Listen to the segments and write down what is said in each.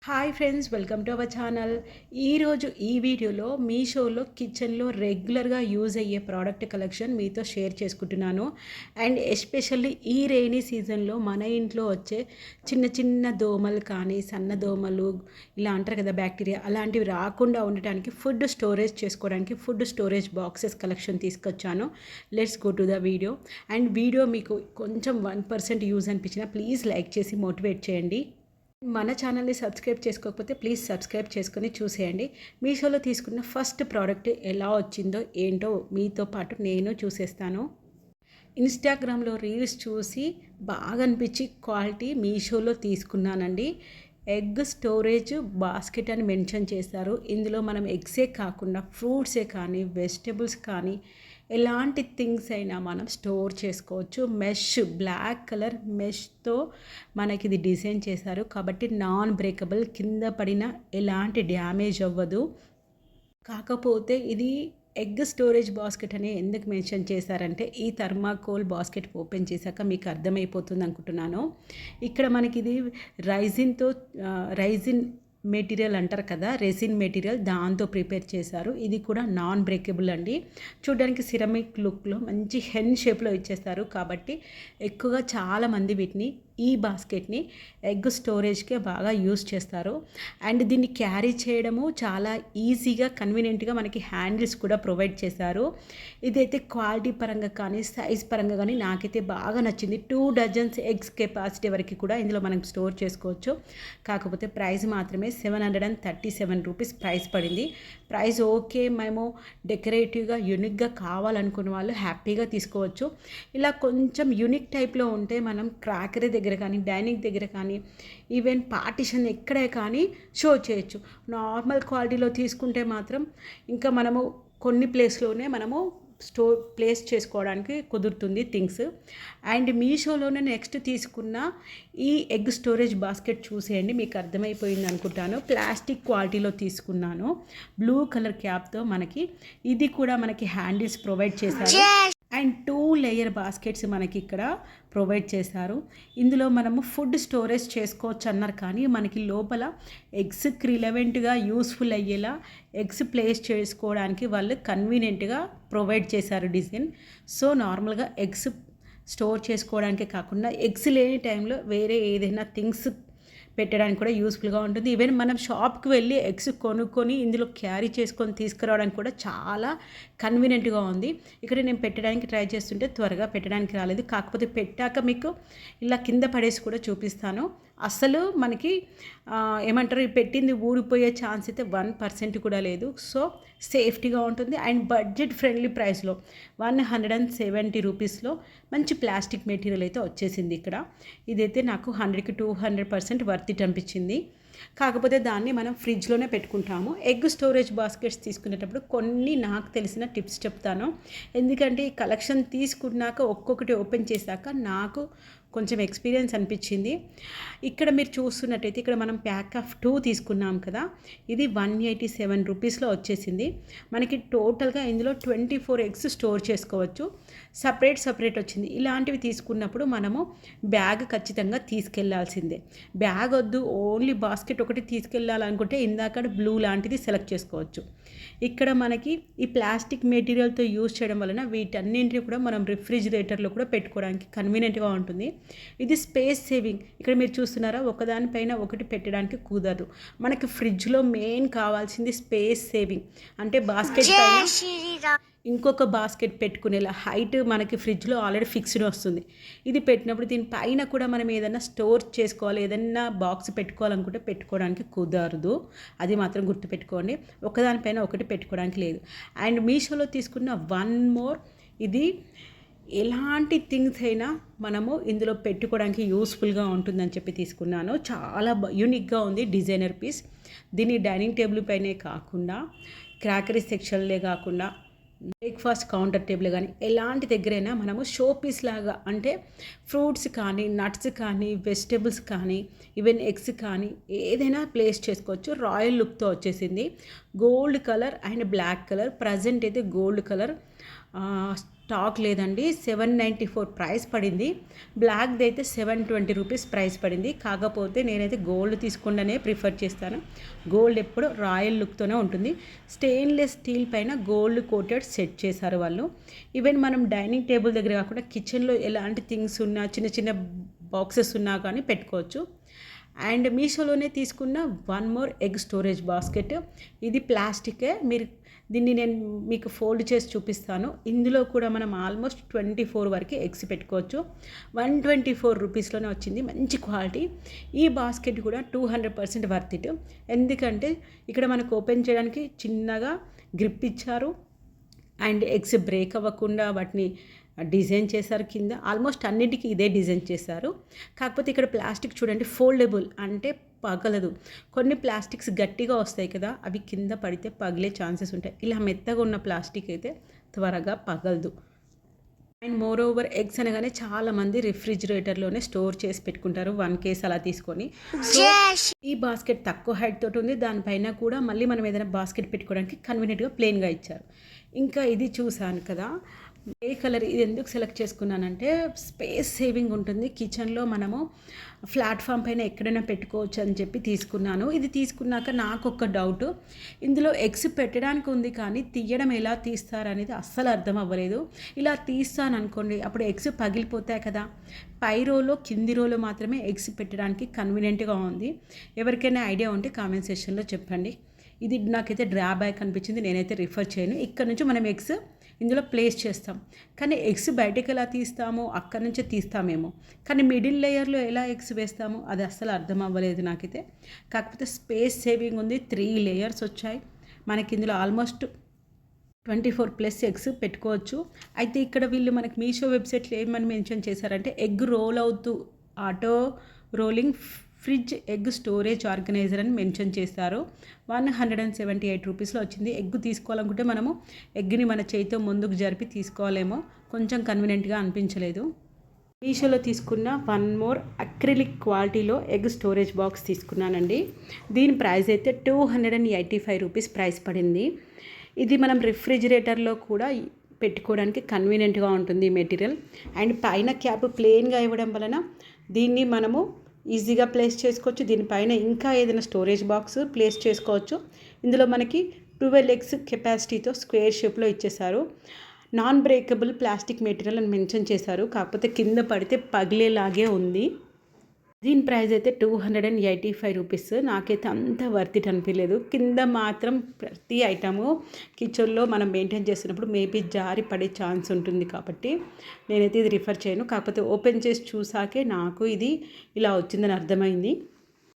Hi friends, welcome to our channel. ఈరోజు ఈ వీడియోలో మీషోలో కిచెన్లో రెగ్యులర్గా యూజ్ అయ్యే ప్రోడక్ట్ కలెక్షన్ మీతో షేర్ చేసుకుంటున్నాను. అండ్ ఎస్పెషల్లీ ఈ రెయినీ సీజన్లో మన ఇంట్లో వచ్చే చిన్న చిన్న దోమలు కానీ, సన్న దోమలు ఇలా అంటారు కదా, బ్యాక్టీరియా, అలాంటివి రాకుండా ఉండటానికి ఫుడ్ స్టోరేజ్ చేసుకోవడానికి ఫుడ్ స్టోరేజ్ బాక్సెస్ కలెక్షన్ తీసుకొచ్చాను. Let's go to the video. And video మీకు కొంచెం 1% యూజ్ అనిపించినా ప్లీజ్ లైక్ చేసి మోటివేట్ చేయండి. మన ఛానల్ని సబ్స్క్రైబ్ చేసుకోకపోతే ప్లీజ్ సబ్స్క్రైబ్ చేసుకొని చూసేయండి. మీషోలో తీసుకున్న ఫస్ట్ ప్రోడక్ట్ ఎలా వచ్చిందో ఏంటో మీతో పాటు నేను చూసేస్తాను. ఇన్స్టాగ్రామ్లో రీల్స్ చూసి బాగా అనిపించి క్వాలిటీ మీషోలో తీసుకున్నానండి. ఎగ్ స్టోరేజ్ బాస్కెట్ అని మెన్షన్ చేశారు. ఇందులో మనం ఎగ్సే కాకుండా ఫ్రూట్సే కానీ, వెజిటబుల్స్ కానీ, ఎలాంటి థింగ్స్ అయినా మనం స్టోర్ చేసుకోవచ్చు. మెష్, బ్లాక్ కలర్ మెష్తో మనకి ఇది డిజైన్ చేశారు కాబట్టి నాన్ బ్రేకబుల్, కింద పడిన ఎలాంటి డ్యామేజ్ అవ్వదు. కాకపోతే ఇది ఎగ్ స్టోరేజ్ బాస్కెట్ అని ఎందుకు మెన్షన్ చేశారంటే ఈ థర్మాకోల్ బాస్కెట్ ఓపెన్ చేశాక మీకు అర్థమైపోతుంది అనుకుంటున్నాను. ఇక్కడ మనకి ఇది రైజిన్ మెటీరియల్ అంటారు కదా, రెసిన్ మెటీరియల్, దాంతో ప్రిపేర్ చేశారు. ఇది కూడా నాన్ బ్రేకబుల్ అండి. చూడడానికి సిరమిక్ లుక్లో మంచి హెన్ షేప్లో ఇచ్చేస్తారు కాబట్టి ఎక్కువగా చాలామంది వీటిని, ఈ బాస్కెట్ని ఎగ్ స్టోరేజ్కే బాగా యూస్ చేస్తారు. అండ్ దీన్ని క్యారీ చేయడము చాలా ఈజీగా, కన్వీనియంట్గా మనకి హ్యాండిల్స్ కూడా ప్రొవైడ్ చేశారు. ఇదైతే క్వాలిటీ పరంగా కానీ, సైజ్ పరంగా కానీ నాకైతే బాగా నచ్చింది. 2 డజన్స్ ఎగ్స్ కెపాసిటీ వరకు కూడా ఇందులో మనం స్టోర్ చేసుకోవచ్చు. కాకపోతే ప్రైస్ మాత్రమే 737 రూపీస్ ప్రైస్ పడింది. ప్రైస్ ఓకే, మేము డెకరేటివ్గా యూనిక్గా కావాలనుకున్న వాళ్ళు హ్యాపీగా తీసుకోవచ్చు. ఇలా కొంచెం యూనిక్ టైప్లో ఉంటే మనం క్రాకరీ దగ్గర కానీ, డైనింగ్ దగ్గర కానీ, ఈవెన్ పార్టిషన్ ఎక్కడే కానీ షో చేయొచ్చు. నార్మల్ క్వాలిటీలో తీసుకుంటే మాత్రం ఇంకా మనము కొన్ని ప్లేస్లోనే మనము ప్లేస్ చేసుకోవడానికి కుదురుతుంది థింగ్స్. అండ్ మీషోలోనే నెక్స్ట్ తీసుకున్న ఈ ఎగ్ స్టోరేజ్ బాస్కెట్ చూసేయండి, మీకు అర్థమైపోయింది అనుకుంటాను. ప్లాస్టిక్ క్వాలిటీలో తీసుకున్నాను, బ్లూ కలర్ క్యాప్తో. మనకి ఇది కూడా మనకి హ్యాండిల్స్ ప్రొవైడ్ చేశారు. అండ్ 2 లేయర్ బాస్కెట్స్ మనకి ఇక్కడ ప్రొవైడ్ చేశారు. ఇందులో మనము ఫుడ్ స్టోరేజ్ చేసుకోవచ్చు అన్నారు కానీ మనకి లోపల ఎగ్స్కి రిలవెంట్గా యూస్ఫుల్ అయ్యేలా ఎగ్స్ ప్లేస్ చేసుకోవడానికి వాళ్ళు కన్వీనియంట్గా ప్రొవైడ్ చేశారు డిజైన్. సో నార్మల్గా ఎగ్స్ స్టోర్ చేసుకోవడానికే కాకుండా ఎగ్స్ లేని టైంలో వేరే ఏదైనా థింగ్స్ పెట్టడానికి కూడా యూస్ఫుల్గా ఉంటుంది. ఈవెన్ మనం షాప్కి వెళ్ళి ఎగ్స్ కొనుక్కొని ఇందులో క్యారీ చేసుకొని తీసుకురావడానికి కూడా చాలా కన్వీనియంట్గా ఉంది. ఇక్కడ నేను పెట్టడానికి ట్రై చేస్తుంటే త్వరగా పెట్టడానికి రాలేదు. కాకపోతే పెట్టాక మీకు ఇలా కింద పడేసి కూడా చూపిస్తాను. అసలు మనకి ఏమంటారు, పెట్టింది ఊడిపోయే ఛాన్స్ అయితే 1% కూడా లేదు. సో సేఫ్టీగా ఉంటుంది. అండ్ బడ్జెట్ ఫ్రెండ్లీ ప్రైస్లో 170 రూపీస్లో మంచి ప్లాస్టిక్ మెటీరియల్ అయితే వచ్చేసింది ఇక్కడ. ఇదైతే నాకు 100కి 200% వర్త్ ఇట్ అనిపించింది. కాకపోతే దాన్ని మనం ఫ్రిడ్జ్లోనే పెట్టుకుంటాము. ఎగ్ స్టోరేజ్ బాస్కెట్స్ తీసుకునేటప్పుడు కొన్ని నాకు తెలిసిన టిప్స్ చెప్తాను. ఎందుకంటే ఈ కలెక్షన్ తీసుకున్నాక ఒక్కొక్కటి ఓపెన్ చేశాక నాకు కొంచెం ఎక్స్పీరియన్స్ అనిపించింది. ఇక్కడ మీరు చూస్తున్నట్టయితే ఇక్కడ మనం ప్యాక్ ఆఫ్ 2 తీసుకున్నాం కదా, ఇది 187 రూపీస్లో వచ్చేసింది. మనకి టోటల్గా ఇందులో 24 ఎగ్స్ స్టోర్ చేసుకోవచ్చు. సపరేట్ వచ్చింది. ఇలాంటివి తీసుకున్నప్పుడు మనము బ్యాగ్ ఖచ్చితంగా తీసుకెళ్లాల్సిందే. బ్యాగ్ వద్దు, ఓన్లీ బాస్కెట్ ఒకటి తీసుకెళ్ళాలనుకుంటే ఇందాక బ్లూ లాంటిది సెలెక్ట్ చేసుకోవచ్చు. ఇక్కడ మనకి ఈ ప్లాస్టిక్ మెటీరియల్తో యూజ్ చేయడం వలన వీటన్నింటినీ కూడా మనం రిఫ్రిజిరేటర్లో కూడా పెట్టుకోవడానికి కన్వీనియంట్గా ఉంటుంది. ఇది స్పేస్ సేవింగ్. ఇక్కడ మీరు చూస్తున్నారా, ఒకదానిపైన ఒకటి పెట్టడానికి కుదరదు. మనకి ఫ్రిడ్జ్లో మెయిన్ కావాల్సింది స్పేస్ సేవింగ్. అంటే బాస్కెట్ పైన ఇంకొక బాస్కెట్ పెట్టుకునేలా హైట్ మనకి ఫ్రిడ్జ్లో ఆల్రెడీ ఫిక్స్డ్ వస్తుంది. ఇది పెట్టినప్పుడు దీనిపైన కూడా మనం ఏదైనా స్టోర్ చేసుకోవాలి, ఏదైనా బాక్స్ పెట్టుకోవాలనుకుంటే పెట్టుకోవడానికి కుదరదు. అది మాత్రం గుర్తుపెట్టుకోండి. ఒకదానిపైన ఒకటి పెట్టుకోవడానికి లేదు. అండ్ మీషోలో తీసుకున్న 1 మోర్, ఇది ఎలాంటి థింగ్స్ అయినా మనము ఇందులో పెట్టుకోవడానికి యూస్ఫుల్గా ఉంటుందని చెప్పి తీసుకున్నాను. చాలా యూనిక్గా ఉంది, డిజైనర్ పీస్. దీన్ని డైనింగ్ టేబుల్ పైనే కాకుండా, క్రాకరీ సెక్షన్లే కాకుండా, బ్రేక్ఫాస్ట్ కౌంటర్ టేబుల్ కానీ ఎలాంటి దగ్గరైనా మనము షో పీస్ లాగా, అంటే ఫ్రూట్స్ కానీ, నట్స్ కానీ, వెజిటబుల్స్ కానీ, ఈవెన్ ఎగ్స్ కానీ ఏదైనా ప్లేస్ చేసుకోవచ్చు. రాయల్ లుక్తో వచ్చేసింది. Gold colour and black colour. Present అయితే గోల్డ్ కలర్ స్టాక్ లేదండి. 794 ప్రైస్ పడింది. బ్లాక్ది అయితే 720 రూపీస్ ప్రైస్ పడింది. కాకపోతే నేనైతే గోల్డ్ తీసుకుండానే ప్రిఫర్ చేస్తాను. గోల్డ్ ఎప్పుడు రాయల్ లుక్తోనే ఉంటుంది. స్టెయిన్లెస్ స్టీల్ పైన గోల్డ్ కోటెడ్ సెట్ చేశారు వాళ్ళు. ఈవెన్ మనం డైనింగ్ టేబుల్ దగ్గర కాకుండా కిచెన్లో ఎలాంటి థింగ్స్ ఉన్నా, చిన్న చిన్న బాక్సెస్ ఉన్నా కానీ పెట్టుకోవచ్చు. అండ్ మీషోలోనే తీసుకున్న one more egg storage basket. ఇది ప్లాస్టికే. దీన్ని నేను మీకు ఫోల్డ్ చేసి చూపిస్తాను. ఇందులో కూడా మనం ఆల్మోస్ట్ 24 వరకు ఎగ్స్ పెట్టుకోవచ్చు. 124 రూపీస్లోనే వచ్చింది. మంచి క్వాలిటీ. ఈ బాస్కెట్ కూడా 200% వర్త్ ఇట్. ఎందుకంటే ఇక్కడ మనకు ఓపెన్ చేయడానికి చిన్నగా గ్రిప్ ఇచ్చారు. అండ్ ఎగ్స్ బ్రేక్ అవ్వకుండా వాటిని డిజైన్ చేశారు. కింద ఆల్మోస్ట్ అన్నిటికీ ఇదే డిజైన్ చేశారు. కాకపోతే ఇక్కడ ప్లాస్టిక్ చూడండి, ఫోల్డబుల్ అంటే పగలదు. కొన్ని ప్లాస్టిక్స్ గట్టిగా వస్తాయి కదా, అవి కింద పడితే పగిలే ఛాన్సెస్ ఉంటాయి. ఇలా మెత్తగా ఉన్న ప్లాస్టిక్ అయితే త్వరగా పగలదు. అండ్ మోర్ ఓవర్ ఎగ్స్ అనగానే చాలామంది రిఫ్రిజిరేటర్లోనే స్టోర్ చేసి పెట్టుకుంటారు 1 కేస్ అలా తీసుకొని. సో ఈ బాస్కెట్ తక్కువ హైట్ తోటి ఉంది. దానిపైన కూడా మళ్ళీ మనం ఏదైనా బాస్కెట్ పెట్టుకోవడానికి కన్వీనియంట్గా ప్లెయిన్గా ఇచ్చారు. ఇంకా ఇది చూసాను కదా, ఏ కలర్ ఇది ఎందుకు సెలెక్ట్ చేసుకున్నానంటే స్పేస్ సేవింగ్ ఉంటుంది. కిచెన్లో మనము ప్లాట్ఫామ్ పైన ఎక్కడైనా పెట్టుకోవచ్చు అని చెప్పి తీసుకున్నాను. ఇది తీసుకున్నాక నాకు ఒక డౌట్, ఇందులో ఎగ్స్ పెట్టడానికి ఉంది కానీ తీయడం ఎలా తీస్తారనేది అస్సలు అర్థం అవ్వలేదు. ఇలా తీస్తాను అనుకోండి, అప్పుడు ఎగ్స్ పగిలిపోతాయి కదా. పై రోలో కింది రోలో మాత్రమే ఎగ్స్ పెట్టడానికి కన్వీనియంట్గా ఉంది. ఎవరికైనా ఐడియా ఉంటే కామెంట్ సెక్షన్లో చెప్పండి. ఇది నాకైతే డ్రాబ్యాక్ అనిపించింది. నేనైతే రిఫర్ చేయను. ఇక్కడ నుంచి మనం ఎగ్స్ ఇందులో ప్లేస్ చేస్తాం, కానీ ఎగ్స్ బయటకు ఎలా తీస్తామో అక్కడి నుంచే తీస్తామేమో, కానీ మిడిల్ లేయర్లో ఎలా ఎగ్స్ వేస్తామో అది అస్సలు అర్థం అవ్వలేదు నాకైతే. కాకపోతే స్పేస్ సేవింగ్ ఉంది. 3 లేయర్స్ వచ్చాయి మనకి. ఇందులో ఆల్మోస్ట్ 24+ ఎగ్స్ పెట్టుకోవచ్చు. అయితే ఇక్కడ వీళ్ళు మనకి మీషో వెబ్సైట్లో ఏమని మెన్షన్ చేశారంటే ఎగ్ రోల్ అవుతూ auto rolling fridge egg storage organiser అని మెన్షన్ చేస్తారు. 178 రూపీస్లో వచ్చింది. ఎగ్ తీసుకోవాలనుకుంటే మనము ఎగ్ని మన చేతితో ముందుకు జరిపి తీసుకోవాలేమో, కొంచెం కన్వీనియంట్గా అనిపించలేదు. మీషోలో తీసుకున్న 1 మోర్ అక్రిలిక్ క్వాలిటీలో ఎగ్ స్టోరేజ్ బాక్స్ తీసుకున్నానండి. దీని ప్రైస్ అయితే 285 రూపీస్ ప్రైస్ పడింది. ఇది మనం రిఫ్రిజిరేటర్లో కూడా పెట్టుకోవడానికి కన్వీనియంట్గా ఉంటుంది ఈ మెటీరియల్. అండ్ పైన క్యాప్ ప్లెయిన్గా ఇవ్వడం వలన దీన్ని మనము ఈజీగా ప్లేస్ చేసుకోవచ్చు. దీనిపైన ఇంకా ఏదైనా స్టోరేజ్ బాక్స్ ప్లేస్ చేసుకోవచ్చు. ఇందులో మనకి 12 ఎగ్స్ కెపాసిటీతో స్క్వేర్ షేప్లో ఇచ్చేసారు. నాన్ బ్రేకబుల్ ప్లాస్టిక్ మెటీరియల్ అని మెన్షన్ చేశారు. కాకపోతే కింద పడితే పగిలేలాగే ఉంది. దీని ప్రైస్ అయితే 285 రూపీస్. నాకైతే అంత వర్త్ ఇట్ అనిపించలేదు. కింద మాత్రం ప్రతి ఐటము కిచెన్లో మనం మెయింటైన్ చేస్తున్నప్పుడు మేబీ జారి పడే ఛాన్స్ ఉంటుంది కాబట్టి నేనైతే ఇది రిఫర్ చేయను. కాకపోతే ఓపెన్ చేసి చూసాకే నాకు ఇది ఇలా వచ్చిందని అర్థమైంది.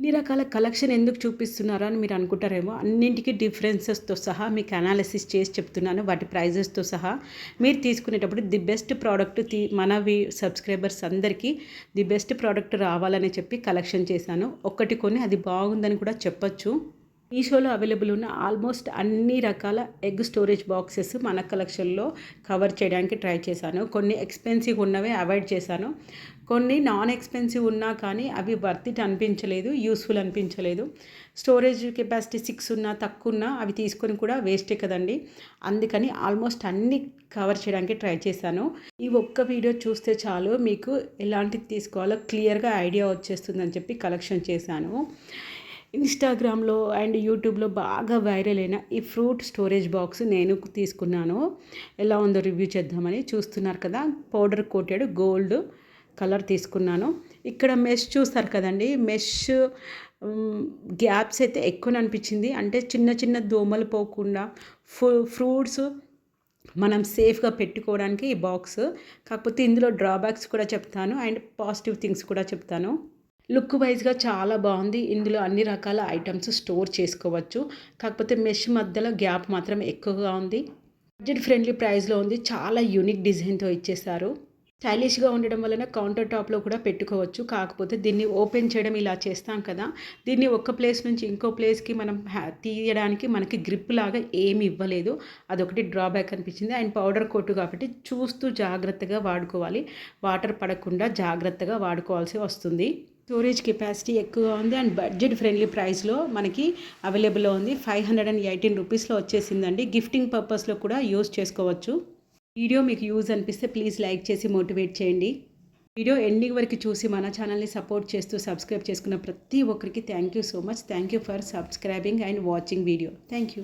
ఇన్ని రకాల కలెక్షన్ ఎందుకు చూపిస్తున్నారో అని మీరు అనుకుంటారేమో. అన్నింటికి డిఫరెన్సెస్తో సహా మీకు అనాలిసిస్ చేసి చెప్తున్నాను, వాటి ప్రైజెస్తో సహా. మీరు తీసుకునేటప్పుడు ది బెస్ట్ ప్రోడక్ట్ మన సబ్స్క్రైబర్స్ అందరికీ ది బెస్ట్ ప్రోడక్ట్ రావాలని చెప్పి కలెక్షన్ చేశాను. ఒక్కటి కొని అది బాగుందని కూడా చెప్పచ్చు. మీషోలో అవైలబుల్ ఉన్న ఆల్మోస్ట్ అన్ని రకాల ఎగ్ స్టోరేజ్ బాక్సెస్ మన కలెక్షన్లో కవర్ చేయడానికి ట్రై చేశాను. కొన్ని ఎక్స్పెన్సివ్ ఉన్నవే అవాయిడ్ చేశాను. కొన్ని నాన్ ఎక్స్పెన్సివ్ ఉన్నా కానీ అవి వర్త్ ఇట్ అనిపించలేదు, యూస్ఫుల్ అనిపించలేదు. స్టోరేజ్ కెపాసిటీ 6 ఉన్నా తక్కువ ఉన్నా అవి తీసుకొని కూడా వేస్టే కదండి. అందుకని ఆల్మోస్ట్ అన్ని కవర్ చేయడానికి ట్రై చేశాను. ఈ ఒక్క వీడియో చూస్తే చాలు మీకు ఎలాంటిది తీసుకోవాలో క్లియర్గా ఐడియా వచ్చేస్తుందని చెప్పి కలెక్షన్ చేశాను. ఇన్స్టాగ్రామ్లో అండ్ యూట్యూబ్లో బాగా వైరల్ అయిన ఈ ఫ్రూట్ స్టోరేజ్ బాక్స్ నేను తీసుకున్నాను. ఎలా ఉందో రివ్యూ చేద్దామని. చూస్తున్నారు కదా, పౌడర్ కోటెడ్ గోల్డ్ కలర్ తీసుకున్నాను. ఇక్కడ మెష్ చూస్తారు కదండి, మెష్ గ్యాప్స్ అయితే ఎక్కువ అనిపించింది. అంటే చిన్న చిన్న దోమలు పోకుండా ఫ్రూట్స్ మనం సేఫ్గా పెట్టుకోవడానికి ఈ బాక్స్. కాకపోతే ఇందులో డ్రాబ్యాక్స్ కూడా చెప్తాను అండ్ పాజిటివ్ థింగ్స్ కూడా చెప్తాను. లుక్ వైజ్గా చాలా బాగుంది. ఇందులో అన్ని రకాల ఐటమ్స్ స్టోర్ చేసుకోవచ్చు. కాకపోతే మెష్ మధ్యలో గ్యాప్ మాత్రం ఎక్కువగా ఉంది. బడ్జెట్ ఫ్రెండ్లీ ప్రైస్లో ఉంది. చాలా యూనిక్ డిజైన్తో ఇచ్చేసారు. స్టైలిష్గా ఉండడం వలన కౌంటర్ టాప్లో కూడా పెట్టుకోవచ్చు. కాకపోతే దీన్ని ఓపెన్ చేయడం ఇలా చేస్తాం కదా, దీన్ని ఒక ప్లేస్ నుంచి ఇంకో ప్లేస్కి మనం తీయడానికి మనకి గ్రిప్ లాగా ఏమి ఇవ్వలేదు. అదొకటి డ్రాబ్యాక్ అనిపించింది. అండ్ పౌడర్ కోటు కాబట్టి చూస్తూ జాగ్రత్తగా వాడుకోవాలి. వాటర్ పడకుండా జాగ్రత్తగా వాడుకోవాల్సి వస్తుంది. స్టోరేజ్ కెపాసిటీ ఎక్కువగా ఉంది అండ్ బడ్జెట్ ఫ్రెండ్లీ ప్రైస్లో మనకి అవైలబుల్లో ఉంది. 518 రూపీస్లో వచ్చేసిందండి. గిఫ్టింగ్ పర్పస్లో కూడా యూస్ చేసుకోవచ్చు. వీడియో మీకు యూజ్ అనిపిస్తే ప్లీజ్ లైక్ చేసి మోటివేట్ చేయండి. వీడియో ఎండింగ్ వరకు చూసి మన ఛానల్ని సపోర్ట్ చేస్తూ సబ్స్క్రైబ్ చేసుకున్న ప్రతి ఒక్కరికి thank you so much. Thank you for subscribing and watching video. Thank you.